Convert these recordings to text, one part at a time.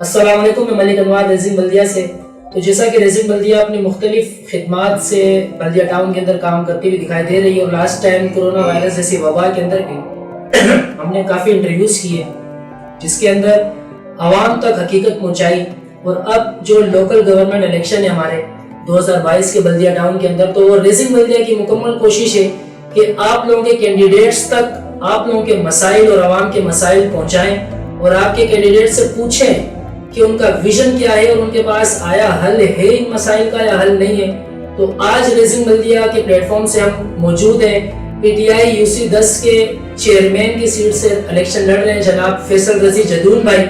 السلام علیکم، میں ملک انوار ریزنگ بلدیہ سے. تو جیسا کہ ریزنگ بلدیہ اپنی مختلف خدمات سے بلدیہ ٹاؤن کے اندر کام کرتی ہوئی دکھائی دے رہی ہے، اور لاسٹ ٹائم کرونا وائرس جیسی وبا کے اندر بھی ہم نے کافی انٹرویوز کیے جس کے اندر عوام تک حقیقت پہنچائی. اور اب جو لوکل گورنمنٹ الیکشن ہے ہمارے 2022 کے بلدیہ ٹاؤن کے اندر، تو وہ ریزنگ بلدیہ کی مکمل کوشش ہے کہ آپ لوگوں کے کینڈیڈیٹس تک آپ لوگوں کے مسائل اور عوام کے مسائل پہنچائیں، اور آپ کے کینڈیڈیٹ سے پوچھیں کہ ان کا ویژن کیا ہے اور ان کے پاس آیا حل ہے ان مسائل کا یا حل نہیں ہے. تو آج ریزنگ بلدیہ کے پلیٹ فارم سے ہم موجود ہیں. پی ٹی آئی UC 10 کے چیئرمین کی سیٹ سے الیکشن لڑ رہے ہیں جناب فیصل رضی جدون بھائی.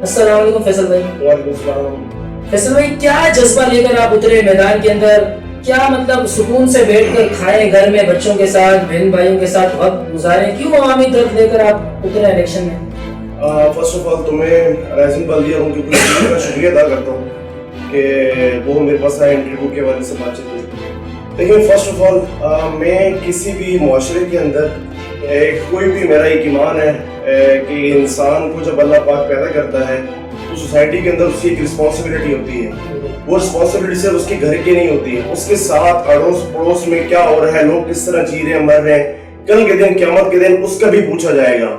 السلام علیکم فیصل بھائی. وعلیکم السلام. فیصل بھائی، کیا جذبہ لے کر آپ اترے میدان کے اندر؟ کیا مطلب سکون سے بیٹھ کر کھائیں گھر میں بچوں کے ساتھ بہن بھائیوں کے ساتھ وقت گزاریں، کیوں عوامی درد لے کر آپ اترے الیکشن میں؟ فرسٹ آف آل تمہیں ریزنگ بلدیہ ان کی کا شکریہ ادا کرتا ہوں کہ وہ میرے پاس آئے انٹرویو کے والے سے بات چیت ہوئی. لیکن فرسٹ آف آل میں کسی بھی معاشرے کے اندر کوئی بھی میرا ایک ایمان ہے کہ انسان کو جب اللہ پاک پیدا کرتا ہے تو سوسائٹی کے اندر اس کی ایک رسپانسبلٹی ہوتی ہے. وہ رسپانسبلٹی صرف اس کے گھر کی نہیں ہوتی ہے، اس کے ساتھ اڑوس پڑوس میں کیا ہو رہا ہے، لوگ کس طرح جی رہے ہیں مر رہے ہیں. کل کے دن قیامت کے دن اس کا بھی پوچھا جائے گا،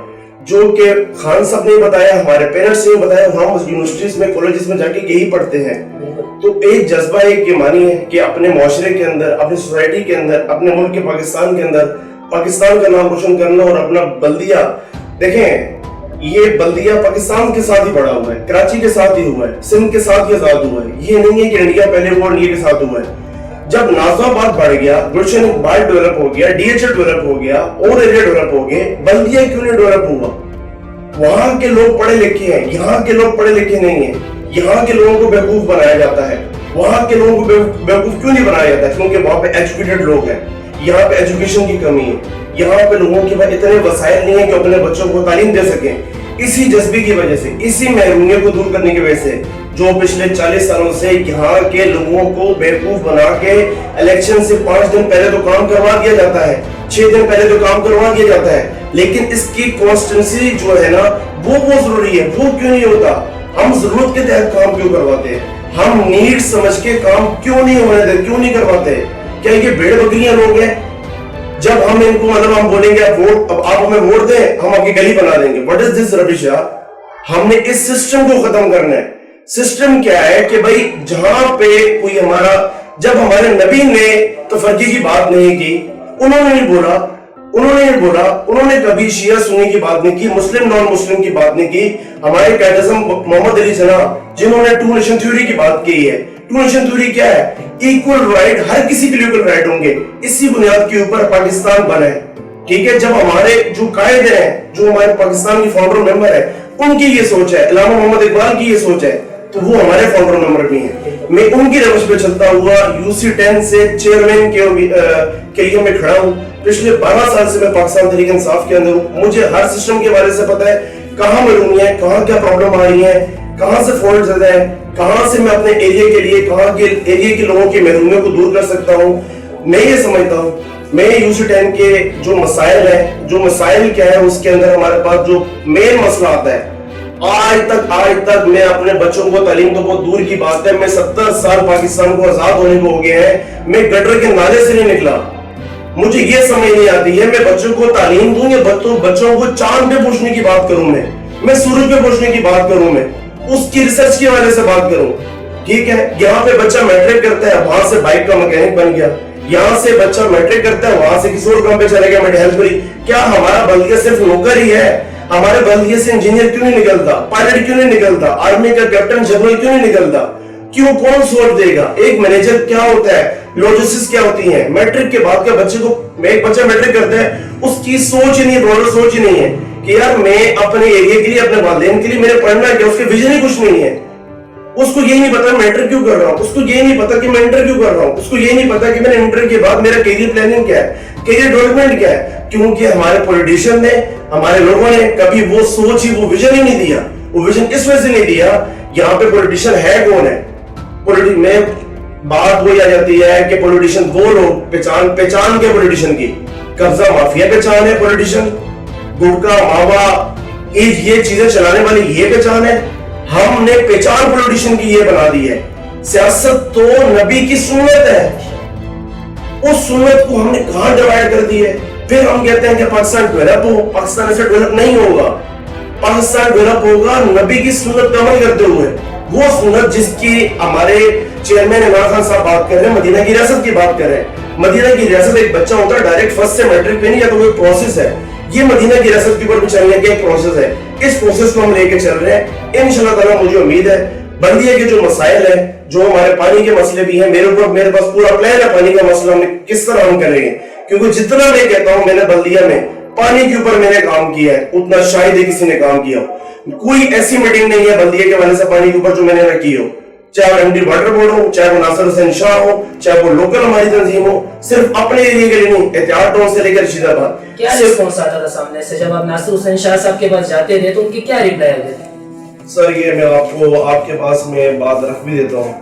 جو کہ خان صاحب نے بتایا، ہمارے پیرنٹس نے بتایا. ہم یونیورسٹیز میں کالجز میں جا کے یہی پڑھتے ہیں. تو ایک جذبہ ایک ایمانی ہے کہ اپنے معاشرے کے اندر، اپنی سوسائٹی کے اندر، اپنے ملک کے پاکستان کے اندر پاکستان کا نام روشن کرنا. اور اپنا بلدیہ دیکھیں، یہ بلدیہ پاکستان کے ساتھ ہی بڑا ہوا ہے، کراچی کے ساتھ ہی ہوا ہے، سندھ کے ساتھ ہی آزاد ہوا ہے. یہ نہیں ہے کہ انڈیا پہلے ہوا اور انڈیا کے ساتھ ہوا ہے. جب نازم آباد بڑھ گیا، گلشن اقبال ڈیولپ ہو گیا، DHL ڈیولپ ہو گیا، اور ایریا ڈیولپ ہو گئے، بلدیہ کیوں نہیں ڈیولپ ہوا؟ وہاں کے لوگ پڑھے لکھے ہیں، یہاں کے لوگ پڑھے لکھے نہیں ہیں. یہاں کے لوگوں کو بیوقوف بنایا جاتا ہے. وہاں کے لوگوں کو بیوقوف کیوں نہیں بنایا جاتا؟ کیونکہ وہاں پہ ایجوکیٹڈ لوگ ہیں. یہاں پہ ایجوکیشن کی کمی ہے. یہاں پہ لوگوں کے پاس اتنے وسائل نہیں ہیں کہ اپنے بچوں کو تعلیم دے سکیں. اسی جذبے کی وجہ سے، اسی محرومیت کو دور کرنے کی وجہ سے، جو پچھلے 40 سالوں سے یہاں کے لوگوں کو بیوقوف بنا کے الیکشن سے 5 دن پہلے تو کام کروا دیا جاتا ہے، 6 دن پہلے تو کام کروا دیا جاتا ہے. لیکن اس کی کانسٹنسی جو ہے نا وہ بہت ضروری ہے. وہ کیوں نہیں ہوتا؟ ہم ضرورت کے تحت کام کیوں کرواتے ہیں؟ ہم نیڈ سمجھ کے کام کیوں نہیں ہونے دیتے، کیوں نہیں کرواتے؟ کیا یہ بھیڑ بکریاں لوگ ہیں؟ جب ہم ان کو ہم بولیں گے ووٹ، اب آپ ہمیں ووٹ دیں، ہم آپ کی گلی بنا دیں گے. واٹ از دس ربش یار؟ ہم نے اس سسٹم کو ختم کرنا ہے. سسٹم کیا ہے کہ بھائی جہاں پہ کوئی ہمارا، جب ہمارے نبی نے تفرقے کی بات نہیں کی، انہوں نے نہیں بولا، انہوں نے کبھی شیعہ سنی کی بات نہیں کی، مسلم نان مسلم کی بات نہیں کی. ہمارے قائد اعظم محمد علی جناح جنہوں نے 2 نیشن تھیوری کی بات کی ہے. 2 نیشن تھیوری کیا ہے؟ ایکول رائٹ، ہر کسی کے لیے ایکول رائٹ ہوں گے. اسی بنیاد کے اوپر پاکستان بنا ہے. ٹھیک ہے، جب ہمارے جو قائد ہیں، جو ہمارے پاکستان کی فاؤنڈر ممبر ہے، ان کی یہ سوچ ہے، علامہ محمد اقبال کی یہ سوچ ہے، تو وہ ہمارے فاؤنڈر ممبر بھی ہیں. میں ان کی روش پہ چلتا ہوا UC 10 سے چیئرمین کے لیے میں کھڑا ہوں. پچھلے 12 سال سے میں پاکستان تحریک انصاف کے اندر ہوں. مجھے ہر سسٹم کے بارے سے پتا ہے، کہاں محرومی ہے، کہاں کیا پرابلم آ رہی ہے، کہاں سے فالٹ زیادہ ہے، کہاں سے میں اپنے ایریا کے لیے، کہاں کے ایریا کے لوگوں کی محرومیوں کو دور کر سکتا ہوں. میں یہ سمجھتا ہوں، میں UC 10 کے جو مسائل ہیں، جو مسائل کیا ہے، اس کے اندر ہمارے پاس جو مین مسئلہ آتا ہے، آج تک میں اپنے بچوں کو تعلیم تو بہت دور کی بات ہے، میں 70 سال پاکستان کو آزاد ہونے کو ہو گئے ہیں، میں گٹر کے نالے سے نہیں نکلا. مجھے یہ سمجھ نہیں آتی ہے میں بچوں کو تعلیم دوں یا بچوں کو چاند پہ پوچھنے کی بات کروں، میں سورج پہ پوچھنے کی بات کروں، میں اس کی ریسرچ کی وجہ سے بات کروں. ٹھیک ہے، یہاں پہ بچہ میٹرک کرتا ہے، وہاں سے بائک کا مکینک بن گیا. یہاں سے بچہ میٹرک کرتا ہے، وہاں سے کسی اور کام پہ چلے گیا، میں ہیلپ کری. کیا ہمارا بلدیہ صرف نوکر ہی ہے؟ ہمارے بلدیہ سے انجینئر کیوں نہیں نکلتا، پائلٹ کیوں نہیں نکلتا، آرمی کا کیپٹن جنرل کیوں نہیں نکلتا؟ کیوں؟ کون سوچ دے گا؟ ایک مینیجر کیا ہوتا ہے، لوجسٹکس کیا ہوتی ہیں؟ میٹرک کے بعد کا بچے کو، ایک بچہ میٹرک کرتا ہے، اس کی سوچ ہی نہیں، برڈر سوچ ہی نہیں ہے کہ یار میں اپنے ایریا کے لیے، اپنے والدین کے لیے میرے پڑھنا کیا. اس کے ویژن ہی کچھ نہیں ہے. اس کو یہ نہیں پتا میں انٹر کیوں کر رہا ہوں، اس کو یہ نہیں پتا کہ میں انٹر کیوں کر رہا ہوں، اس کو یہ نہیں پتا کہ میں نے انٹر کے بعد میرا کیریئر پلاننگ کیا ہے، کیریئر ڈیولپمنٹ کیا ہے. کیونکہ ہمارے پولیٹیشین نے، ہمارے لوگوں نے کبھی وہ سوچ ہی، وہ ویژن ہی نہیں دیا. وہ ویژن اس وجہ سے نہیں دیا، یہاں پہ پولیٹیشین ہے کون ہے؟ میں بات وہی آ جاتی ہے کہ پولیٹیشین وہ لوگ، پہچان کے پولیٹیشین کی، قبضہ مافیا پہچان ہے پولیٹیشین، گٹکا ماوا یہ چیزیں چلانے والی یہ پہچان ہے. ہم نے پہچان پولیٹیشین کی یہ بنا دی ہے. سیاست تو نبی کی سنت ہے, اس سنت کو ہم نے کہاں ڈیوائڈ کر دی ہے. پھر ہم کہتے ہیں کہ پاکستان ڈیولپ ہو. پاکستان ایسے ڈیولپ نہیں ہوگا. پاکستان ڈیولپ ہوگا نبی کی سنت پہ عمل کرتے ہوئے. وہ سنت جس کی ہمارے چیئرمین عمران خان صاحب بات کر رہے ہیں, مدینہ کی ریاست کی بات کر رہے ہیں. مدینہ کی ریاست ایک بچہ ہوتا ہے ڈائریکٹ فرسٹ سے میٹرک پہ نہیں جاتا, وہ ایک پروسیس ہے. یہ مدینہ کی ریاست کے اوپر بھی چلنے کا ایک پروسیس ہے. اس پروسیس کو ہم لے کے چل رہے ہیں. انشاءاللہ تعالیٰ مجھے امید ہے بلدیہ کے جو مسائل ہیں, جو ہمارے پانی کے مسئلے بھی ہیں, میرے پاس پورا پلان ہے پانی کا مسئلہ ہم نے کس طرح ہم کریں گے. کیونکہ جتنا میں کہتا ہوں میں نے بلدیہ میں پانی کے اوپر میں نے کام کیا ہے, اتنا شاید ہی کسی نے کام کیا ہو. کوئی ایسی میٹنگ نہیں ہے بلدیہ کے والے سے پانی کے اوپر جو میں نے نہ کی ہو, چاہے وہ MD واٹر بورڈ ہو, چاہے وہ ناصر حسین شاہ ہو, چاہے وہ لوکل ہماری تنظیم ہو. صرف اپنے ایریے کے لیے نہیں, احتیاط ٹاؤن سے لے کر رشید آباد. کیا رسپانس آتا تھا سامنے سے جب آپ ناصر حسین شاہ صاحب کے پاس جاتے تھے, تو ان کی کیا ریپلائی ہوتے تھے؟ سر یہ میں آپ کو آپ کے پاس میں بات رکھ بھی دیتا ہوں.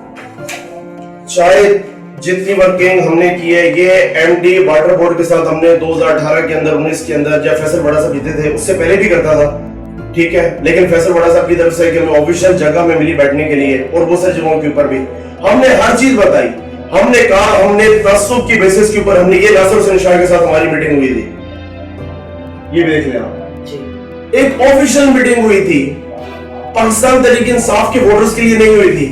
شاید جتنی ورکنگ ہم نے کی ہے یہ MD واٹر بورڈ کے ساتھ ہم نے 2018 کے اندر 19 کے اندر جب فیصل بڑا صاحب جیتے تھے, اس سے پہلے بھی کرتا تھا, ٹھیک ہے. لیکن فیصل بڑا صاحب کی طرف سے کہ ہمیں آفیشیل جگہ میں ملی بیٹھنے کے لیے, اور بہت ساری جگہوں کے اوپر بھی ہم نے ہر چیز بتائی. ہم نے کہا ہم نے تعصب کی بیسس کے اوپر ہم نے یہ ناصر حسین شاہ کے ساتھ ہماری میٹنگ ہوئی تھی, یہ بھی دیکھ لیں آپ, ایک آفیشیل میٹنگ ہوئی تھی. پاکستان تحریک انصاف کے ووٹرز کے لیے نہیں ہوئی تھی,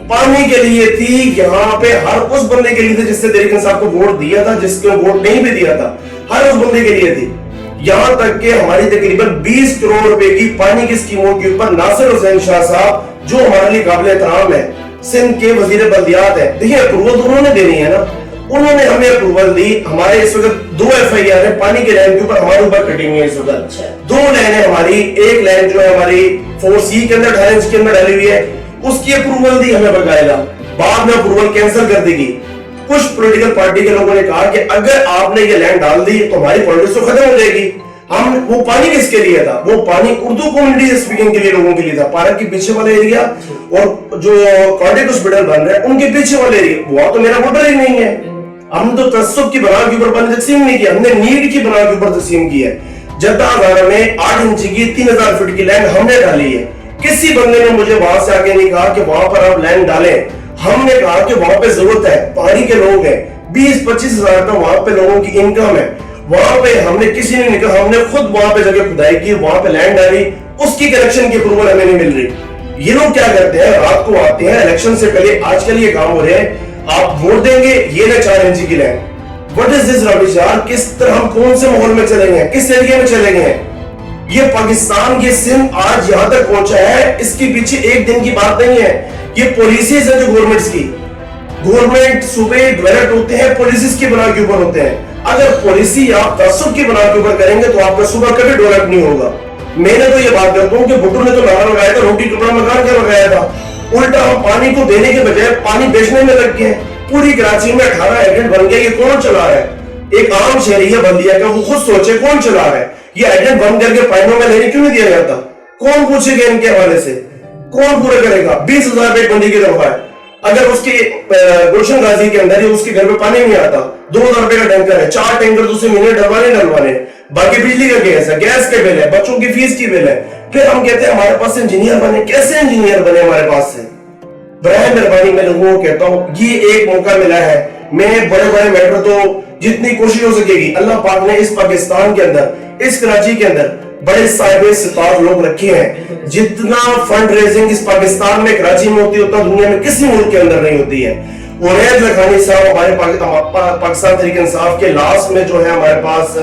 پانی کے لیے تھی. یہاں پہ ہر اس بندے کے لیے تھے جس سے تحریک انصاف کو ووٹ دیا تھا, جس کو ووٹ نہیں بھی دیا تھا, ہر اس بندے کے لیے تھی. یہاں تک کہ ہماری تقریباً 20 کروڑ روپے کی پانی کی اسکیموں کے اوپر ناصر حسین شاہ صاحب جو ہمارے لیے قابل احترام ہے, سندھ کے وزیر بلدیات ہیں, دیکھیں اپروول تو انہوں نے دینی ہے نا, انہوں نے ہمیں اپروول دی. ہمارے اس وقت 2 FIR ہیں پانی کے لائن کے اوپر ہمارے اوپر کٹی ہوئی ہے. اس وقت 2 لائنیں ہماری, ایک لائن جو ہے ہماری 4C کے اندر 18 انچ کے اندر ڈالی ہوئی ہے, اس کی اپروول دی ہمیں باقاعدہ, بعد میں اپروول کینسل کر دی گئی. کچھ پولیٹیکل پارٹی کے لوگوں نے کہا کہ اگر آپ نے یہ لینڈ ڈال دی تو ہماری پالیٹکس تو ختم ہو جائے گی. وہ پانی کس کے لیے تھا؟ وہ پانی اردو کمیونٹی اسپیکنگ کے لیے لوگوں کے لیے تھا. پارک کے پیچھے والے ایریا اور جو کارڈک ہاسپٹل بن رہا ہے ان کے پیچھے والے ایریا, وہ تو میرا ووٹر ہی نہیں ہے. ہم تو تعصب کی بنا کے اوپر پانی تقسیم نہیں کیا, ہم نے نیڈ کی بنا کے اوپر تقسیم کی ہے. جدہ ہزارہ میں 8 انچ کی 3000 فٹ کی لینڈ ہم نے ڈالی ہے. کسی بندے نے مجھے وہاں سے آگے نہیں کہا کہ وہاں پر آپ لینڈ ڈالیں. ہم نے کہا کہ وہاں پہ ضرورت ہے, پانی کے لوگ ہیں, 20-25 ہزار کا وہاں پہ لوگوں کی انکم ہے. وہاں پہ ہم نے کسی نے نہیں کہا, ہم نے خود وہاں پہ جگہ کھدائی کی, وہاں پہ لینڈ ڈالی, اس کی کنیکشن کی اپروول ہمیں نہیں مل رہی. یہ لوگ کیا کرتے ہیں, رات کو آتے ہیں الیکشن سے پہلے, آج کل یہ کام ہو رہے ہیں, آپ ووٹ دیں گے یہ نہ 4 انچ کی land. What is this rubbish یار, کس طرح ہم کون سے ماحول میں چلے گئے, کس ایریا میں چلے گئے ہیں. یہ پاکستان یہ سندھ آج یہاں تک پہنچا ہے, اس کے پیچھے ایک دن کی بات نہیں ہے. یہ پالیسیز ہیں جو گورنمنٹس کی, گورنمنٹ صوبے ڈیولپ ہوتے ہیں پالیسیز کی بنا کے اوپر ہوتے ہیں. اگر پالیسی آپ تعصب کی بنا کے اوپر کریں گے تو آپ کا صوبہ کبھی ڈیولپ نہیں ہوگا. میں نے تو یہ بات کرتا ہوں کہ بھٹو نے تو نعرہ لگایا تھا روٹی ٹکڑا مکان کا لگایا تھا, الٹا ہم پانی کو دینے کے بجائے پانی بیچنے میں لگ گئے. پوری کراچی میں 18 ایجنٹ بن گئے, یہ کون چلا رہا ہے؟ ایک عام شہری ہے بلدیہ کا, وہ خود سوچے کون چلا رہا ہے. یہ ایجنٹ بن کر کے پائنوں میں لینے کیوں نہیں دیا جاتا؟ کون پوچھے گا ان کے حوالے سے, کون پورا کرے گا؟ 20,000 بیٹ بندی کی طرف ہے. اگر اس کے گلشن غازی کے اندر اس کے گھر پہ پانی نہیں آتا, 2,000 روپے کا ٹینکر ہے, 4 ٹینکر دوسرے مہینے ڈلوانے, باقی بجلی کا گیس ہے, گیس کے بل ہے, بچوں کی فیس کی بل ہے. پھر ہم کہتے ہیں ہمارے پاس انجینئر بنے. کیسے انجینئر بنے ہمارے پاس سے؟ برائے مہربانی میں لوگوں کو کہتا ہوں یہ ایک موقع ملا ہے. میں بڑے بڑے میٹر تو جتنی کوشش ہو سکے گی, اللہ پاک نے اس پاکستان کے اندر, اس کراچی کے اندر بڑے صاحب ستار لوگ رکھے ہیں. جتنا فنڈ ریزنگ اس پاکستان میں کراچی میں ہوتی ہے اتنا دنیا میں کسی ملک کے اندر نہیں ہوتی ہے. عنید لکھانی صاحب ہمارے پاکستان تحریک انصاف کے لاسٹ میں جو ہے ہمارے پاس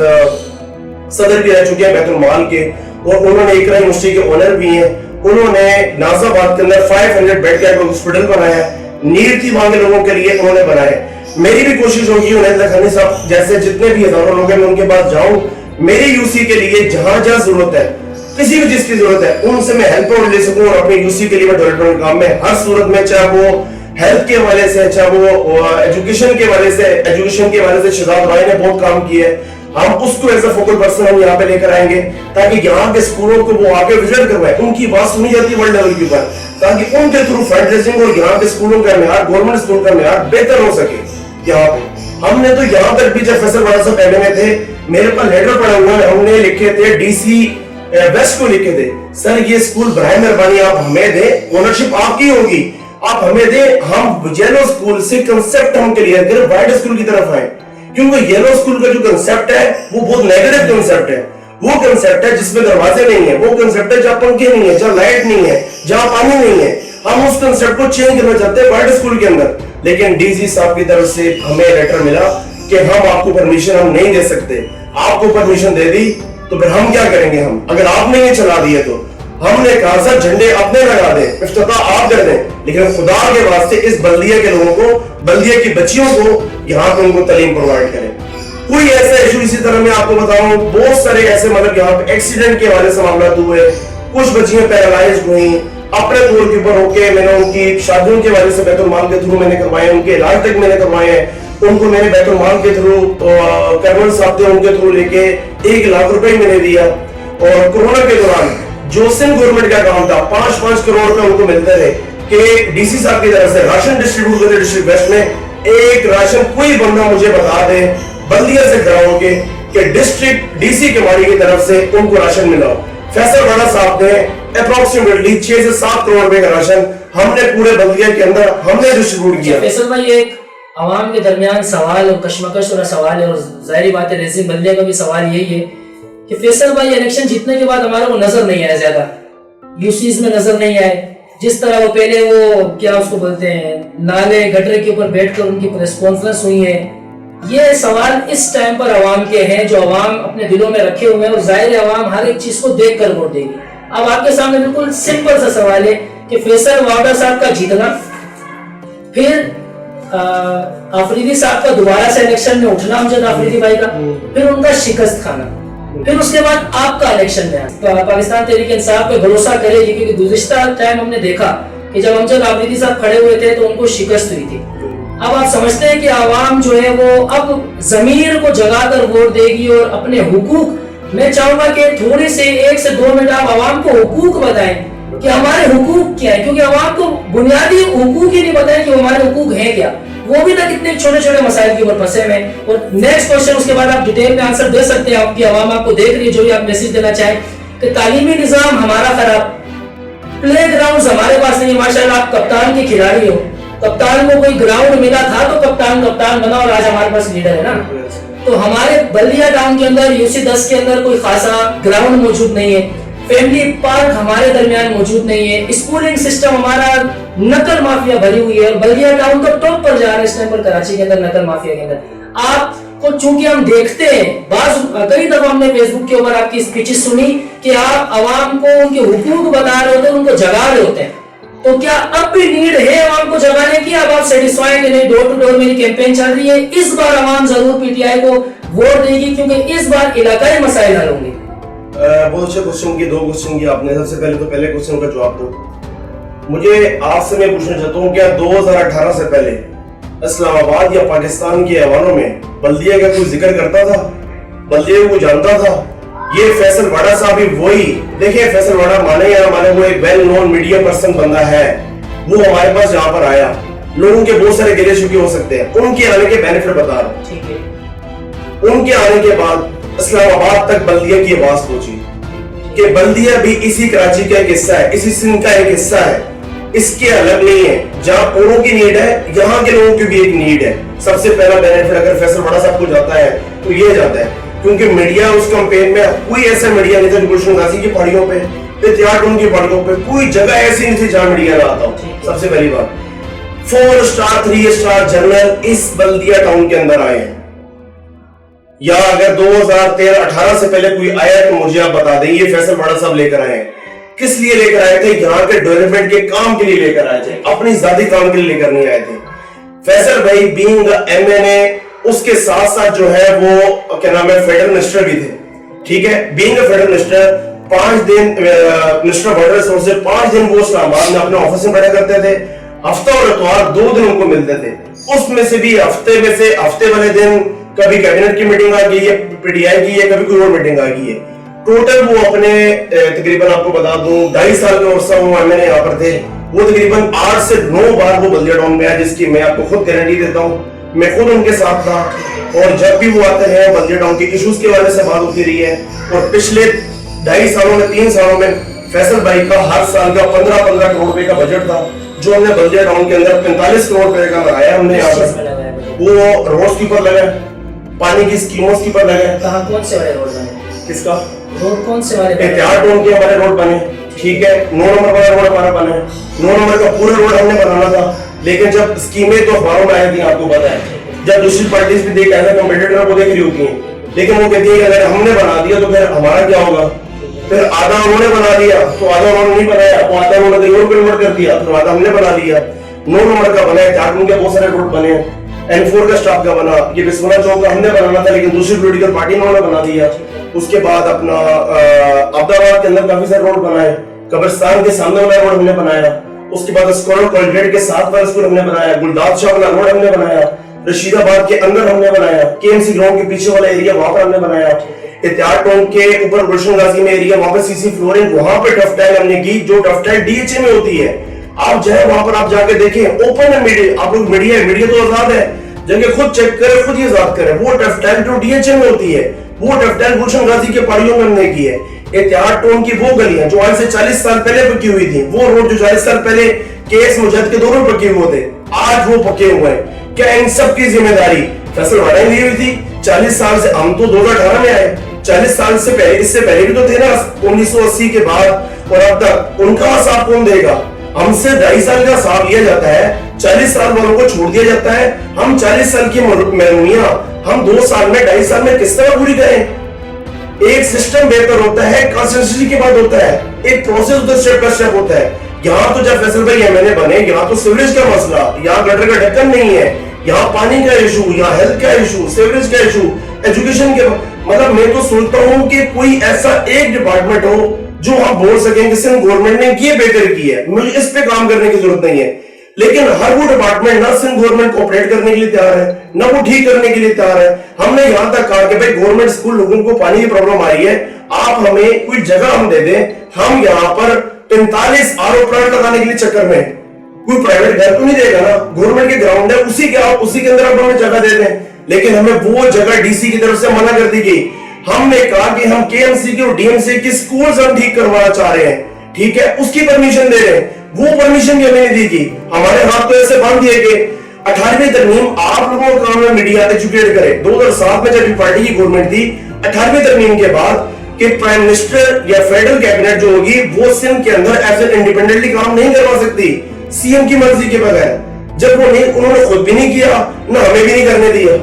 صدر بھی رہ چکے ہیں بیت المال کے, اور انہوں نے اقرا یونیورسٹی کے اونر بھی ہیں. انہوں نے نازا آباد کے اندر 500 بیڈ کا ایک ہاسپٹل بنایا ہے. نیڈ تھی وہاں کے لوگوں کے لیے, انہوں نے بنائے. میری بھی کوشش ہوگی عنید لکھانی صاحب جیسے جتنے بھی ہزاروں لوگ ہیں میں ان کے پاس جاؤں, میری یوسی کے لیے جہاں جہاں ضرورت ہے, کسی بھی چیز کی ضرورت ہے, ان سے میں ہیلپ لے سکوں, اور اپنی یوسی کے لیے میں ڈیولپمنٹ کام میں ہر صورت میں, چاہے وہ ہیلتھ کے حوالے سے, چاہے وہ ایجوکیشن کے حوالے سے شہزاد رائے نے بہت کام کیا ہے. ہم اس کو ایز اے فوکل پرسن ہم یہاں پہ لے کر آئیں گے تاکہ یہاں کے اسکولوں کو وہ آگے وزٹ کروائے, ان کی بات سنی جاتی ہے ورلڈ لیول کے اوپر, تاکہ ان کے تھرو فنڈ ریزنگ اور یہاں کے اسکولوں کا معیار, گورنمنٹ اسکول کا معیار بہتر ہو سکے. یہاں پہ ہم نے تو یہاں تک بھی جب فیصل بڑا صاحب پہلے میں تھے, میرے پاس لیٹر پڑا ہوا ہے, ہم نے لکھے تھے ڈی سی वेस्ट को लिख के दे, सर ये स्कूल बराए मेहरबानी आप हमें दे, ओनरशिप आपकी होगी, आप हमें दे, हम येलो स्कूल से कंसेप्ट हम क्लियर करें, व्हाइट स्कूल की तरफ आए, क्योंकि येलो स्कूल का जो कंसेप्ट है वो बहुत नेगेटिव कंसेप्ट है। वो कंसेप्ट है जिसमें दरवाजे नहीं है, वो कंसेप्ट है जहाँ पंखे नहीं है, जहाँ लाइट नहीं है, जहाँ पानी नहीं है। हम उस कंसेप्ट को चेंज करना चाहते हैं व्हाइट स्कूल के अंदर, लेकिन डीसी साहब की तरफ से हमें लेटर मिला कि हम आपको परमिशन हम नहीं दे सकते। आपको परमिशन दे दी तो फिर हम क्या करेंगे? हम अगर आपने ये चला दिए तो हमने कहा सर झंडे अपने लगा दें, इफ्तिताह आप कर दें, लेकिन खुदा के वास्ते इस बल्दिया के लोगों को, बल्दिया की बच्चियों को यहाँ पे उनको तालीम प्रोवाइड करें। कोई ऐसा इशू इसी तरह मैं आपको बताऊं, बहुत सारे ऐसे मतलब यहाँ पे एक्सीडेंट के हवाले से मामला हुए, कुछ बच्चियां पैरालाइज्ड हुई, अपने तौर के ऊपर होके मैंने उनकी शादियों के हवाले से बैतुल माल के थ्रू मैंने करवाए, उनके इलाज तक मैंने करवाए हैं, उनको मैंने बैतुल माल के थ्रू कर्नल साहब थे उनके थ्रू लेके 1 लाख रुपए मैंने दिया। और कोरोना के दौरान जो सिंध गवर्नमेंट का काम था 5-5 करोड़ रुपए उनको मिलते थे कि डीसी साहब की तरफ से राशन डिस्ट्रीब्यूट करते डिस्ट्रिक्ट वेस्ट में। एक राशन कोई बंदा मुझे बता दे बल्दिया से खड़ा होके कि डिस्ट्रिक्ट डीसी केवाड़ी की तरफ से उनको राशन मिला हो। फैसल वाला साहब ने अप्रोक्सीमेटली 6 से 7 करोड़ रुपए का राशन हमने पूरे बल्दिया के अंदर हमने डिस्ट्रीब्यूट किया। फैसल भाई एक आवाम के दरमियान सवाल और कश्मकश वाला सवाल है, और जाहिर बात है रेजिंग बल्दिया का भी सवाल यही है कि फैसल भाई इलेक्शन जीतने के बाद हमारे को नजर नहीं आया, ज्यादा यूसीज में नजर नहीं आए। जिस तरह वो पहले वो क्या उसको बोलते हैं नाले गटरे के ऊपर बैठकर उनकी प्रेस कॉन्फ्रेंस हुई है, ये सवाल इस टाइम पर अवाम के हैं जो अवाम अपने दिलों में रखे हुए हैं, और जाहिर अवाम हर एक चीज को देख कर वोट देगी। अब आपके सामने बिल्कुल सिंपल सा सवाल है कि फैसल वावड़ा साहब का जीतना, फिर आफरीदी साहब का दोबारा से इलेक्शन में उठना अमजद आफरीदी भाई का, फिर उनका शिकस्त खाना, फिर उसके बाद आपका इलेक्शन में पाकिस्तान तहरीक इंसाफ पे भरोसा करेगी, क्योंकि गुज़िश्ता टाइम हमने देखा कि जब अमजद आफरीदी साहब खड़े हुए थे तो उनको शिकस्त हुई थी। अब आप समझते हैं कि आवाम जो है वो अब जमीर को जगाकर वोट देगी और अपने हुकूक, मैं चाहूंगा कि थोड़ी से 1 से 2 मिनट आप आवाम को हुकूक बताएं कि हमारे हुकूक क्या है, क्योंकि आवाम को बुनियादी हुकूक ही नहीं बताएं कि हमारे हुकूक हैं क्या, वो भी ना कितने छोटे छोटे मसाइल के ऊपर फंसे हुए। और नेक्स्ट क्वेश्चन उसके बाद आप डिटेल में आंसर दे सकते हैं, आपकी आवाम आपको देख रही है, जो भी आप मैसेज देना चाहें कि तालीमी निजाम हमारा खराब, प्ले ग्राउंड हमारे पास नहीं। माशाल्लाह आप कप्तान के खिलाड़ी हो, कप्तान को कोई ग्राउंड मिला था तो कप्तान बना, और आज हमारे पास लीडर है ना। तो हमारे बल्दिया टाउन के अंदर यूसी 10 के अंदर कोई खासा ग्राउंड मौजूद नहीं है, फैमिली पार्क हमारे दरमियान मौजूद नहीं है, स्कूलिंग सिस्टम हमारा नकल माफिया भरी हुई है, और बल्दिया टाउन तो टॉप पर जा रहा है इस टाइम पर कराची के अंदर नकल माफिया के अंदर। आपको चूंकि हम देखते हैं, कई दफा हमने फेसबुक के ऊपर आपकी स्पीचेस सुनी कि आप आवाम को उनके हुकूक बता रहे होते हैं, उनको जगा रहे होते हैं, तो क्या अब भी नीड है आवाम को जगाने की? अब आप सेटिस्फाई कि नहीं? डोर टू डोर मेरी कैंपेन चल रही है, इस बार आवाम जरूर पीटीआई को वोट देगी, क्योंकि इस बार इलाकाई मसाइल हल होंगे। बहुत अच्छे क्वेश्चन की, 2 क्वेश्चन की आपने। सबसे पहले तो पहले क्वेश्चन का जवाब दो। मुझे आपसे मैं पूछना चाहता हूँ, क्या 2018 से पहले इस्लामाबाद या पाकिस्तान के ऐवानों में बल्दिया का कोई जिक्र करता था? बल्दिया को जानता था? ये फैसल वाड़ा साहब ही वही, देखिए फैसल वाड़ा माने या माने, वो एक वेल नोन मीडिया पर्सन बंदा है, वो हमारे पास यहाँ पर आया, लोगों के बहुत सारे गिले शिकवे हो सकते हैं, उनके आने के बेनिफिट बता रहा हूँ। उनके आने के बाद इस्लामाबाद तक बल्दिया की आवाज पहुंची कि बल्दिया भी इसी कराची का एक हिस्सा है, इसी सिंध का एक हिस्सा है, इसके अलग नहीं है। जहां औरों की नीड है, यहाँ के लोगों की भी एक नीड है। सबसे पहला बेनिफिट अगर फैसल वाड़ा साहब को जाता है तो ये जाता है, क्योंकि मीडिया उस कैंपेन में कोई ऐसा मीडिया नहीं था गुलशन गाजी की पहाड़ियों पे, तियाटून की पहाड़ियों पे, कोई जगह ऐसी नहीं थी जहां मीडिया ना आता हो। सबसे पहली बात, 4 स्टार 3 स्टार जनरल इस बल्दिया टाउन के अंदर आए हैं। या अगर 2013-18 से पहले कोई आया तो मुझे आप बता दें, ये फैसल वाड़ा साहब लेकर आए हैं। किस लिए लेकर आए थे? यहाँ के डेवलपमेंट के काम के लिए लेकर आए थे, अपनी जाती काम के लिए लेकर नहीं आए थे। फैसल भाई बीइंग एमएनए, उसके साथ साथ जो है वो क्या नाम है फेडरल मिनिस्टर भी थे, ठीक है। बीइंग फेडरल मिनिस्टर 5 दिन मिनिस्टर ऑफ वाटर रिसोर्सेज 5 दिन वो इस्लामाबाद में अपने ऑफिस में बैठा करते थे, हफ्ता और इतवार 2 दिन उनको मिलते थे। उसमें से भी हफ्ते वाले दिन कभी कैबिनेट की मीटिंग आ गई है, पीटीआई की है, कभी कोई और मीटिंग आ गई है। टोटल वो अपने तकरीबन आपको बता दूं 2.5 साल का वर्षा वो एमएनए यहाँ पर थे, वो तकरीबन 8 से 9 बार वो बल्दिया टाउन में आया, जिसकी मैं आपको खुद गारंटी देता हूँ, मैं खुद उनके साथ था। और जब भी वो आते हैं बल्दिया टाउन के इश्यूज के बारे से बात होती रही है। और पिछले 2.5 सालों में 3 सालों में फैसल भाई का हर साल का 15-15 करोड़ रुपए का बजट था, जो हमने बल्दिया टाउन के अंदर 45 करोड़ रुपए का लगाया हमने यहाँ पर। वो रोड्स के ऊपर लगा, पानी की स्कीमों के ऊपर लगा। कहाँ कौन से वाले रोड बने? किसका रोड कौन से वाले? एहतियात टाउन के हमारे रोड बने, ठीक है। 9 नंबर वाला रोड हमारा बना है, 9 नंबर का पूरा रोड हमने बनाना था, लेकिन जब स्कीमें तो अखबारों में आई थी, आपको पता है, जब दूसरी पार्टीज भी देख ऐसा कॉम्पिटिटर को देख रही होती हैं, लेकिन वो कहती है कि अगर हमने बना दिया तो फिर हमारा क्या होगा। फिर आधा उन्होंने बना दिया तो आधा उन्होंने नहीं बनाया, तो आधा उन्होंने कहीं और कन्वर्ट कर दिया, तो आधा हमने बना लिया। 9 नंबर का बना है, 4 के बहुत सारे रोड बने हैं, N4 का स्टाफ का बना, ये बिस्मिल्लाह चौक का हमने बनाना था, लेकिन दूसरी पॉलिटिकल पार्टी ने उन्होंने बना दिया। उसके बाद अपना अब्दाबाद के अंदर काफी सारे रोड बनाए, कब्रिस्तान के सामने वाला रोड हमने बनाया, उसके बाद स्कॉलर कॉलेज के साथ वाला स्कूल हमने बनाया, गुलदाद शाह वाला रोड हमने बनाया, रशीदाबाद के अंदर हमने बनाया, केएमसी ग्राउंड के पीछे वाला एरिया वहां पर हमने बनाया, एहतियात टाउन के ऊपर गुलशन गाजी में एरिया, वहां पर सीसी फ्लोरिंग, वहां पर टफ टाइल हमने की, जो टफ टाइल डीएचए में होती है। आप जाए वहां पर, आप जाके देखें, ओपन है मीडिया, आप लोग मीडिया तो आजाद है, जगह खुद चेक करें, खुद ही आजाद करें। वो टफ टाइल जो डीएचए में होती है, वो टफ टाइल गुलशन गाजी के पहाड़ियों में हमने की है। एहतियात टाउन की वो गलियां जो आज से 40 साल पहले पकी हुई थी, वो रोड जो 40 साल पहले केएस मुजद्दिद के दौर में पके हुए थे, आज वो पके हुए हैं। क्या इन सब की जिम्मेदारी फैसल वाला ने ली हुई थी? 40 साल से, हम तो 2018 में आए, 40 साल से पहले, इससे पहले भी तो थे ना, 1980 के बाद और अब तक। उनका हिसाब कौन देगा? हमसे 2.5 साल का हिसाब लिया जाता है, 40 साल वालों को छोड़ दिया जाता है। हम 40 साल की महरूमियां हम 2 साल में, 2.5 साल में किस तरह पूरी करें? एक सिस्टम बेहतर होता है, कंसिस्टेंसी के बाद होता है, एक प्रोसेस होता है, स्टेप बाय स्टेप होता है। यहाँ तो जब फैसल भाई एमएलए बने, यहाँ तो सीवरेज का मसला, यहाँ गटर का ढक्कन नहीं है, यहाँ पानी का इशू, यहाँ हेल्थ का इशू, सीवरेज का इशू, एजुकेशन के, मतलब मैं तो सोचता हूँ कि कोई ऐसा एक डिपार्टमेंट हो जो आप बोल सकें कि सिंध गवर्नमेंट ने ये बेहतर की है, मुझे इस पे काम करने की जरूरत नहीं है। लेकिन हर वो डिपार्टमेंट ना सिंध गवर्नमेंट कोऑपरेट करने के लिए तैयार है, ना वो ठीक करने के लिए तैयार है। हमने यहाँ तक कहा कि भाई गवर्नमेंट स्कूल लोगों को पानी की प्रॉब्लम आ रही है, आप हमें कोई जगह हम दे दें, हम यहाँ पर 45 आरओ प्लांट लगाने के लिए चक्कर में, कोई प्राइवेट घर तो नहीं देगा ना, गवर्नमेंट के ग्राउंड है, उसी के अंदर आप हमें जगह दे दें। लेकिन हमें वो जगह डीसी की तरफ से मना कर दी गई। हमने कहा कि हम केएमसी के और डीएमसी के स्कूल्स हम ठीक करवाना चाह रहे हैं, ठीक है, उसकी परमिशन दे रहे हैं, वो परमिशन भी हमें नहीं दी गई। हमारे हाथ तो ऐसे बांध दिए कि 18वीं तरमीम आप लोगों का काम है मीडिया एजुकेट करे। 2007 में जब पार्टी की गवर्नमेंट थी, 18वीं तरमीम के बाद कि प्राइम मिनिस्टर या फेडरल कैबिनेट जो होगी वो सिंध के अंदर ऐसे इंडिपेंडेंटली काम नहीं करवा सकती सीएम की मर्जी के बगैर। जब वो नहीं, उन्होंने खुद भी नहीं किया, ना हमें भी नहीं करने दिया।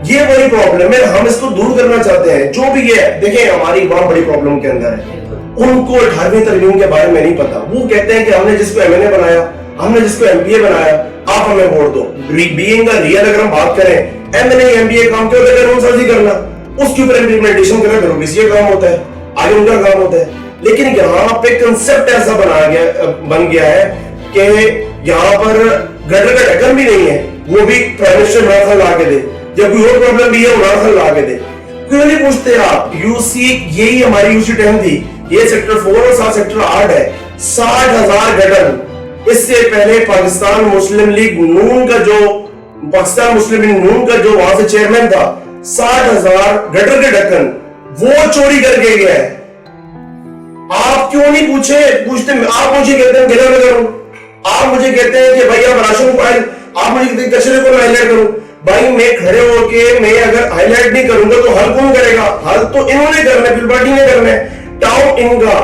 ये बड़ी प्रॉब्लम है, हम इसको दूर करना चाहते हैं। जो भी है, देखें हमारी बहुत बड़ी प्रॉब्लम के अंदर है, उनको 18वीं तरमीम के बारे में नहीं पता। वो कहते हैं कि हमने जिसको एमएनए बनाया, हमने जिसको एमपीए बनाया, आप हमें वोट दो। बीइंग का रियल अगर हम बात करें, एमएनए एमपीए काम क्यों करते हैं? सर्जी करना, उसके ऊपर इंप्लीमेंटेशन करना ब्यूरोक्रेसी का काम होता है, आगे उनका काम होता है। लेकिन यहाँ पे कंसेप्ट ऐसा बन गया है कि यहाँ पर गटर का ढक्कन भी नहीं है, वो भी प्राइम मिनिस्टर इमरान खान ला के दे, जब कोई और प्रॉब्लम भी है इमरान खान ला के दे। क्यों नहीं पूछते आप? यूसी, यही हमारी यूसी 10 थी, ये सेक्टर 4 और 7 सेक्टर 8 है, 60,000 गटर। इससे पहले पाकिस्तान मुस्लिम लीग नून का जो वहां से चेयरमैन था, 60,000 गटर के ढक्कन वो चोरी करके गया है। आप क्यों नहीं पूछते? आप मुझे कहते हैं गिला में करूं, आप मुझे कहते हैं कि भाई आप राशन को आप मुझे कहते हैं कचरे को मैं हाईलाइट करूं। भाई मैं खड़े होके मैं अगर हाईलाइट नहीं करूंगा तो हल कौन करेगा? हल तो इन्होंने करना है, फिर पार्टी ने करना है। टाउन इनका,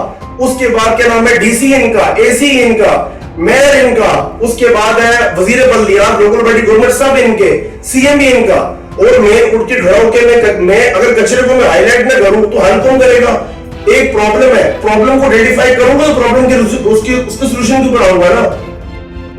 उसके बाद क्या नाम है, डीसी इनका, एसी इनका, मेयर इनका, उसके बाद है वजीर बल्दियात, लोकल बॉडी गवर्नमेंट सब इनके, सीएम भी इनका। और मैं उठ के खड़ा होकर मैं अगर कचरे को मैं हाईलाइट ना करूं तो हल कौन करेगा? एक प्रॉब्लम है, प्रॉब्लम को आइडेंटिफाई करूंगा तो प्रॉब्लम के उसके सोल्यूशन के ऊपर आऊंगा ना।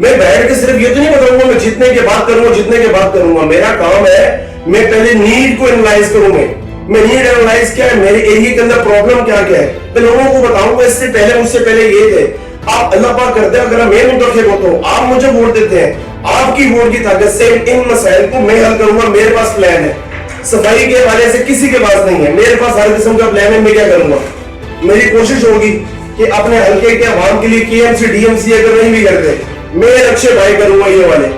मैं बैठ के सिर्फ ये तो नहीं बताऊंगा मैं जितने के बात करूंगा। मेरा काम है मैं पहले नीड को एनालाइज करूंगा। मैं नीड एनालाइज क्या है, मेरे एरिया के अंदर प्रॉब्लम क्या है, मैं लोगों को बताऊंगा। इससे पहले मुझसे पहले ये थे, आप अल्लाह पाक करते हैं अगर मैं मुंतखब होता हूं, आप मुझे वोट देते हैं, आपकी वोट की ताकत से इन मसाइल को मैं हल करूंगा। मेरे पास प्लान है, सफाई के हवाले से किसी के पास नहीं है, मेरे पास हर किस्म का प्लान है। मैं क्या करूंगा? मेरी कोशिश होगी कि अपने हल्के के आवाम के लिए केएमसी डीएमसी अगर नहीं भी करते, मैं रक्षे भाई करूंगा। ये वाले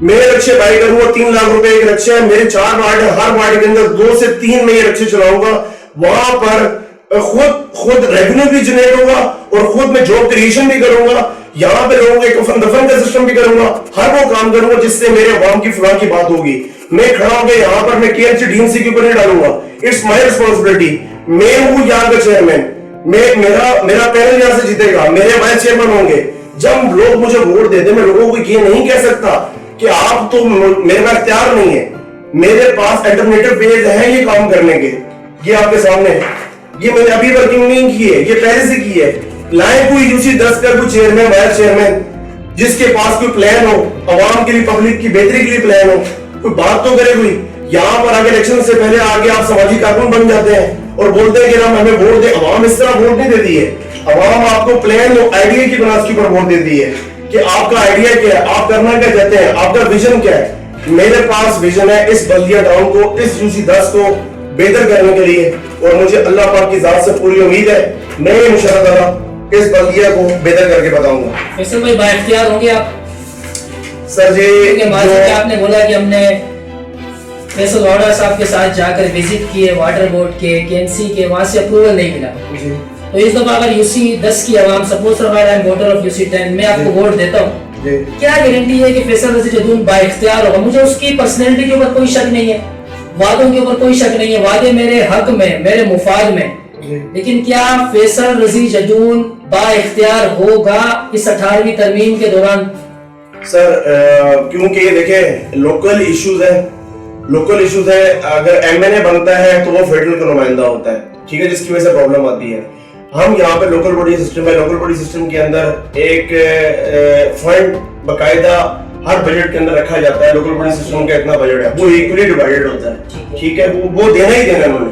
मैं रक्षे भाई करूंगा। 3 लाख रुपए एक रक्षा है, मेरे 4 वार्ड है, हर वार्ड के अंदर 2 से 3 में ये रक्षे चलाऊंगा। वहां पर खुद रेवेन्यू भी जनरेट होगा और खुद मैं जॉब क्रिएशन भी करूंगा, यहाँ पे लोगों के कफन दफन का सिस्टम भी करूंगा, हर वो काम करूंगा जिससे मेरे अवाम की फलाह की बात होगी। मैं खड़ा होकर यहाँ पर मैं KMC DMC के ऊपर नहीं डालूंगा, इट्स माई रिस्पॉन्सिबिलिटी। मैं हूँ यहाँ का चेयरमैन, मेरा पैनल यहाँ से जीतेगा, मेरे वाइस चेयरमैन होंगे। जब लोग मुझे वोट देते, मैं लोगों को ये नहीं कह सकता कि आप तो मेरे पास इख्तियार नहीं है, मेरे पास अल्टरनेटिव वेज है ये काम करने के। ये आपके सामने है, ये मैंने अभी वर्किंग नहीं की है, ये पहले से की है। लाए कोई UC 10 का कोई चेयरमैन वाइस चेयरमैन जिसके पास कोई प्लान हो, अवाम के लिए पब्लिक की बेहतरी के लिए प्लान हो, कोई बात तो करे कोई। यहाँ पर आगे इलेक्शन से पहले आगे आप समाजी कारकुन बन जाते हैं और बोलते हैं कि ना हमें वोट दे। अवाम इस तरह वोट नहीं देती है, अवाम आपको प्लान आइडिया की बुनियाद के ऊपर वोट देती है कि आपका आइडिया क्या है, आप करना क्या चाहते हैं, आपका विजन क्या है। मेरे पास विजन है इस बल्दिया टाउन को, इस UC 10 को बेहतर करने के लिए, और मुझे अल्लाह पाक की जात से पूरी उम्मीद है मैं इंशाअल्लाह इस बल्दिया को बेहतर करके बताऊंगा। फैसल भाई बाइख्तियार होंगे आप सर जी? आपने बोला कि हमने फैसल वाडा साहब के साथ जाकर विजिट किए, वाटर बोर्ड के, KMC के, वहां से अप्रूवल नहीं मिला। तो इस दफा अगर UC 10 की आवाम, suppose I am voter of UC 10, मैं आपको वोट देता हूँ, क्या गारंटी है कि फैसल रजीक जदून बाइख्तियार होगा? मुझे उसकी पर्सनैलिटी के ऊपर कोई शक नहीं है, वादों के ऊपर कोई शक नहीं है, वादे मेरे हक में, मेरे मुफाद में, लेकिन क्या फैसल रजी जदून बाइख्तियार होगा इस 18वीं तरमीम के दौरान? सर क्योंकि ये देखें लोकल इश्यूज है, अगर MNA बनता है तो वो फेडरल का नुमाइंदा होता है, ठीक है, जिसकी वजह से प्रॉब्लम आती है। हम यहाँ पे लोकल बॉडी सिस्टम है, लोकल बॉडी सिस्टम के अंदर एक फंड बकायदा हर बजट के अंदर रखा जाता है। लोकल बॉडी सिस्टम का इतना बजट है, वो इक्वली डिवाइडेड होता है, ठीक है, वो देना ही देना उन्होंने,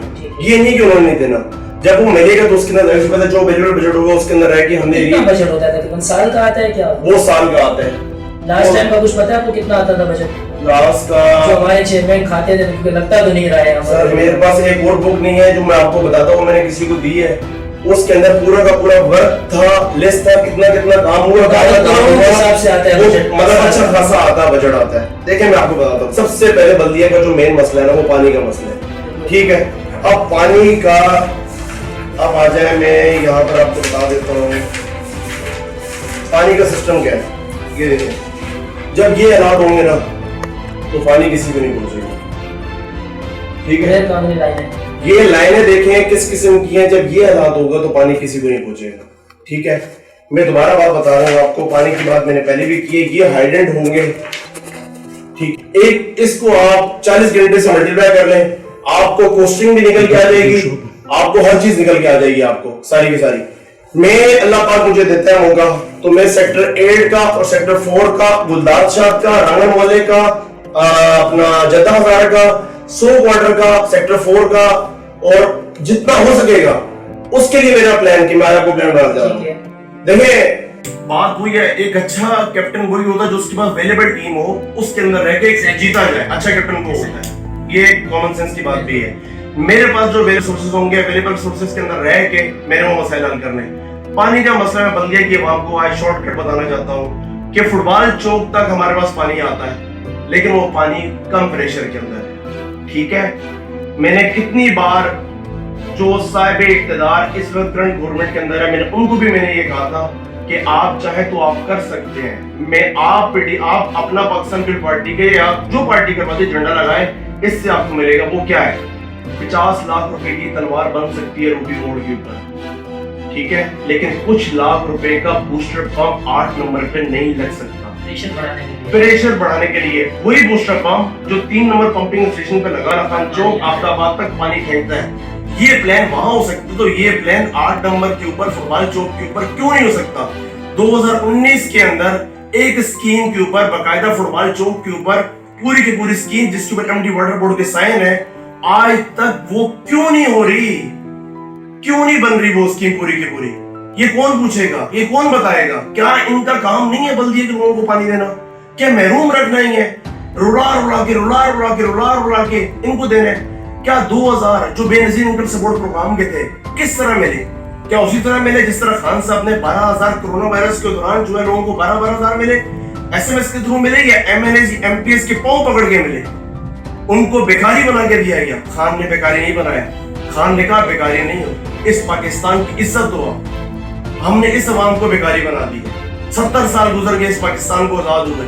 ये नहीं कि उन्होंने नहीं देना। जब वो मिलेगा तो उसके अंदर जो बजट होगा उसके अंदर रह के हमने कितना बजट होता है? तकरीबन साल का आता है क्या? वो साल का आता है। लास्ट टाइम का कुछ पता है आपको कितना आता था बजट? लास्ट का जो हमारे चेयरमैन खाते थे, मुझे लगता तो नहीं रहा है। सर मेरे पास एक और बुक नहीं है जो मैं आपको बताता हूँ, मैंने किसी को दी है, उसके अंदर पूरा का पूरा वर्क था, लिस्ट था, कितना काम हुआ, हिसाब से आता है बजट, मतलब अच्छा खासा आता है बजट आता है। देखिए मैं आपको बताता हूँ, सबसे पहले बल्दिया का जो मेन मसला है ना वो पानी का मसला है, ठीक है। अब पानी का अब आ जाए, मैं यहाँ पर आपको बता देता हूँ पानी का सिस्टम क्या है। ये देखिए, जब ये हालात होंगे ना तो पानी किसी को नहीं पहुंचेगा, ठीक है। ये लाइनें देखें किस किस्म की हैं, जब ये हालात होगा तो पानी किसी को नहीं पहुंचेगा, ठीक है। मैं दोबारा बात बता रहा हूँ आपको, पानी की बात मैंने पहले भी की है, ये हाइड्रेंट होंगे, ठीक, एक इसको आप 40 घंटे से मल्टीप्लाई कर लें, आपको कोस्टिंग भी निकल के आ जाएगी, आपको हर चीज निकल के आ जाएगी, आपको सारी की सारी। मैं अल्लाह पाक मुझे देता है मौका तो मैं सेक्टर 8 का और सेक्टर 4 का, गुलदार शाह का, रांगन वाले का, अपना जद्दा हज़ार का, 100 क्वार्टर का, सेक्टर 4 का, और जितना हो सकेगा उसके लिए मेरा प्लान कि मैं आपको प्लान बना रहा हूं। देखिए बात हुई है, एक अच्छा कैप्टन वही होता है जो उसके पास अवेलेबल टीम हो, उसके अंदर रह के जीता जाए, अच्छा कैप्टन वो होता है। ये कॉमन सेंस की बात भी है। मेरे पास जो अवेलेबल सोर्सेज होंगे, अवेलेबल सोर्सेज के अंदर रह के मेरे वो मसले हल करने। पानी का मसला मैं बल्दिया की आवाम को आज शॉर्टकट बताना चाहता हूँ कि फुटबॉल चौक तक हमारे पास पानी आता है, लेकिन वो पानी कम प्रेशर के अंदर है, ठीक है। मैंने कितनी बार जो साहिब इख्तिदार इस वक्त करंट गवर्नमेंट के अंदर है, मैंने उनको भी मैंने ये कहा था कि आप चाहे तो आप कर सकते हैं, मैं आप अपना पाकिस्तान पीपल पार्टी के या जो पार्टी करवाती झंडा लगाए, इससे आपको मिलेगा। वो क्या है, 50 लाख रुपए की तलवार बन सकती है रूबी रोड के ऊपर, ठीक है, लेकिन कुछ लाख रुपए का बूस्टर पंप 8 नंबर पे नहीं लग सकता प्रेशर बढ़ाने के लिए। वही बूस्टर पंप जो 3 नंबर पंपिंग स्टेशन पे लगा रखा चौक आफ्ताबाद तक पानी फेंकता है, ये प्लान वहां हो सकता, तो ये प्लान 8 नंबर के ऊपर फुटबॉल चौक के ऊपर क्यों नहीं हो सकता? 2019 के अंदर एक स्कीम के ऊपर बकायदा फुटबॉल चौक के ऊपर पूरी की पूरी स्कीम जिसके ऊपर एमडी वाटर बोर्ड के साइन है, आज तक वो क्यों नहीं हो रही, क्यों नहीं बन रही वो स्कीम पूरी की पूरी? ये कौन पूछेगा, ये कौन बताएगा? क्या इनका काम नहीं है बल्दिया के लोगों को पानी देना? क्या महरूम रखना ही है? रुला रुला के इनको देने? क्या 2000 जो बेनजीर इनकम सपोर्ट प्रोग्राम के थे किस तरह मिले? क्या उसी तरह मिले जिस तरह खान साहब ने 12,000 कोरोना वायरस के दौरान जो है लोगों को 12,000 मिले SMS के थ्रू मिले, या MNAs MPS के पांव पकड़ के मिले? उनको बेकारी बना के दिया गया। खान ने बेकारी नहीं बनाया, खान ने कहा बेकारी नहीं होती, इस पाकिस्तान की इज्जत हो। हमने इस अवाम को बेकारी बना दी है। 70 साल गुजर गए इस पाकिस्तान को आजाद हुए।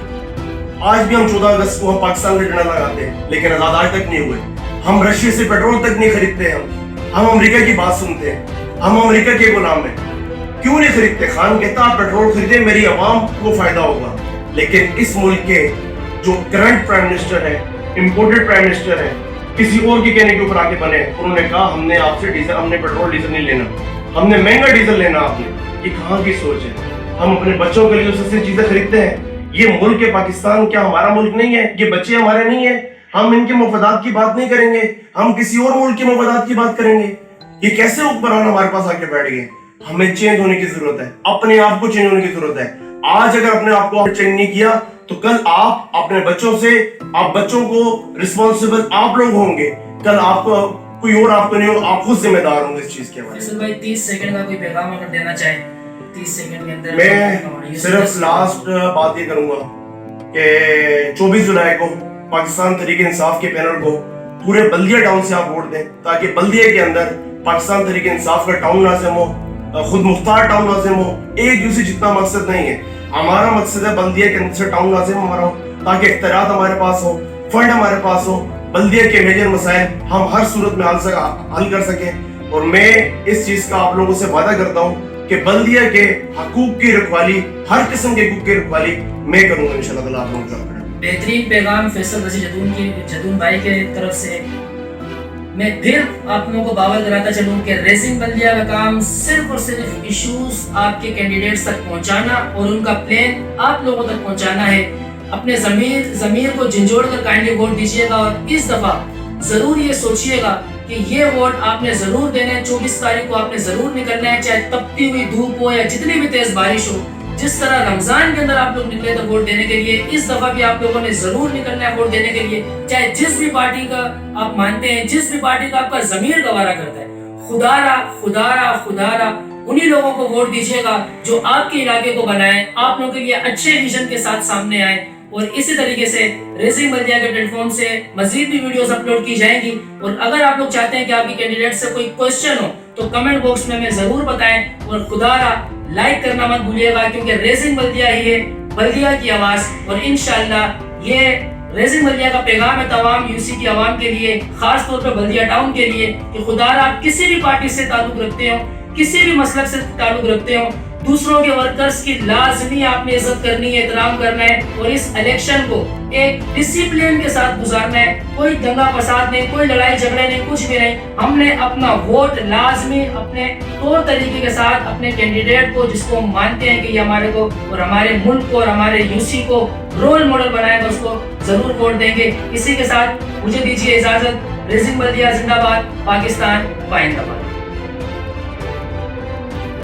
आज भी हम 14 अगस्त को हम पाकिस्तान का झंडा लगाते हैं, लेकिन आजाद आज तक नहीं हुए। हम रशिया से पेट्रोल तक नहीं खरीदते। हम अमेरिका की बात सुनते हैं। हम अमेरिका के गुलाम हैं। क्यों नहीं खरीदते? खान कहता आप पेट्रोल खरीदे, मेरी आवाम को फायदा होगा। लेकिन इस मुल्क के जो करंट प्राइम मिनिस्टर है, इम्पोर्टेड प्राइम मिनिस्टर है, किसी और के कहने के ऊपर आके बने, उन्होंने कहा हमने आपसे डीजल, हमने पेट्रोल डीजल नहीं लेना, हमने महंगा डीजल लेना। आपने ये कहाँ की सोच है? हम अपने बच्चों के लिए सस्ती चीजें खरीदते हैं। ये मुल्क है पाकिस्तान, क्या हमारा मुल्क नहीं है? ये बच्चे हमारे नहीं है? हम इनके मफादात की बात नहीं करेंगे, हम किसी और मुल्क के मफादात की बात करेंगे? ये कैसे हुक्मरान हमारे पास आके बैठ गए? हमें चेंज होने की जरूरत है, अपने आप को चेंज होने की जरूरत है। आज अगर अपने आप को चेंज नहीं किया तो कल आप अपने बच्चों से, आप बच्चों को रिस्पॉन्सिबल आप लोग होंगे। कल आपको कोई और आपको नहीं होगा, आप खुद जिम्मेदार होंगे इस चीज के बारे में। फैसल भाई 30 सेकंड का कोई पैगाम अगर देना चाहे 30 सेकंड के अंदर। मैं सिर्फ लास्ट बात ये करूंगा कि 24 जुलाई को पाकिस्तान तहरीक इंसाफ के पैनल को पूरे बल्दिया टाउन से आप वोट दें, ताकि बल्दिया के अंदर पाकिस्तान तहरीक इंसाफ का टाउन नाज़िम हो, खुद मुख्तार टाउन नाज़िम हो। एक दूसरे जितना मकसद नहीं है, हमारा मकसद है बल्दिया के अंदर से टाउन नाज़िम हमारा हो, ताकि इख्तियारात हमारे पास हो, फंड हमारे पास हो, बल्दिया के मेजर मसाइल हम हर सूरत में हल कर सकें। और मैं इस चीज का आप लोगों से वादा करता हूँ कि बल्दिया के हकूक की रखवाली, हर किस्म के हकूक की रखवाली मैं करूंगा इंशाल्लाह ताला आप लोगों का। बेहतरीन पैगाम फैसल रशीद जदून भाई के तरफ से। मैं फिर आप लोगों को बावर कराता चलूं कि रेसिंग बल्दिया का काम सिर्फ और सिर्फ इश्यूज आपके कैंडिडेट्स तक पहुंचाना और उनका प्लान आप लोगों तक पहुंचाना है। अपने ज़मीर को झंझोड़ कर काइंडली वोट दीजिएगा और इस दफा जरूर ये सोचिएगा कि ये वोट आपने जरूर देना है। 24 तारीख को आपने जरूर निकलना है, चाहे तपती हुई धूप हो या जितनी भी तेज बारिश हो। जिस तरह रमजान के अंदर आप लोग निकले थे वोट देने के लिए, इस दफा भी आप लोगों ने जरूर निकलना है वोट देने के लिए, चाहे जिस भी पार्टी का आप मानते हैं, जिस भी पार्टी का आपका जमीर गवारा करता है। खुदारा खुदारा खुदारा उन्हीं लोगों को वोट दीजिएगा जो आपके इलाके को बनाए, आप लोगों के लिए अच्छे विजन के साथ सामने आए। और इसी तरीके से रेसिंग बल्दिया के प्लेटफॉर्म से मजीद भी वीडियोस अपलोड की जाएंगी। और अगर आप लोग चाहते हैं कि आपके कैंडिडेट से कोई क्वेश्चन हो तो कमेंट बॉक्स में हमें जरूर बताएं। और खुदारा लाइक करना मत भूलिएगा, क्योंकि रेसिंग बल्दिया ही है बल्दिया की आवाज। और इंशाल्लाह ये रेसिंग बल्दिया का पैगाम है तमाम यूसी की आवाम के लिए, खास तौर पर बल्दिया टाउन के लिए, कि खुदारा आप किसी भी पार्टी से ताल्लुक रखते हो, किसी भी मसलक से ताल्लुक रखते हो, दूसरों के वर्कर्स की लाजमी आपने इज्जत करनी है, एहतराम करना है और इस इलेक्शन को एक डिसिप्लिन के साथ गुजारना है। कोई दंगा फसाद नहीं, कोई लड़ाई झगड़े नहीं, कुछ भी नहीं। हमने अपना वोट लाजमी अपने तौर तरीके के साथ अपने कैंडिडेट को, जिसको हम मानते हैं कि ये हमारे को और हमारे मुल्क को और हमारे यूसी को रोल मॉडल बनाएगा, उसको जरूर वोट देंगे। इसी के साथ मुझे दीजिए इजाजत। रेसिंग बल्दिया जिंदाबाद, पाकिस्तान जिंदाबाद।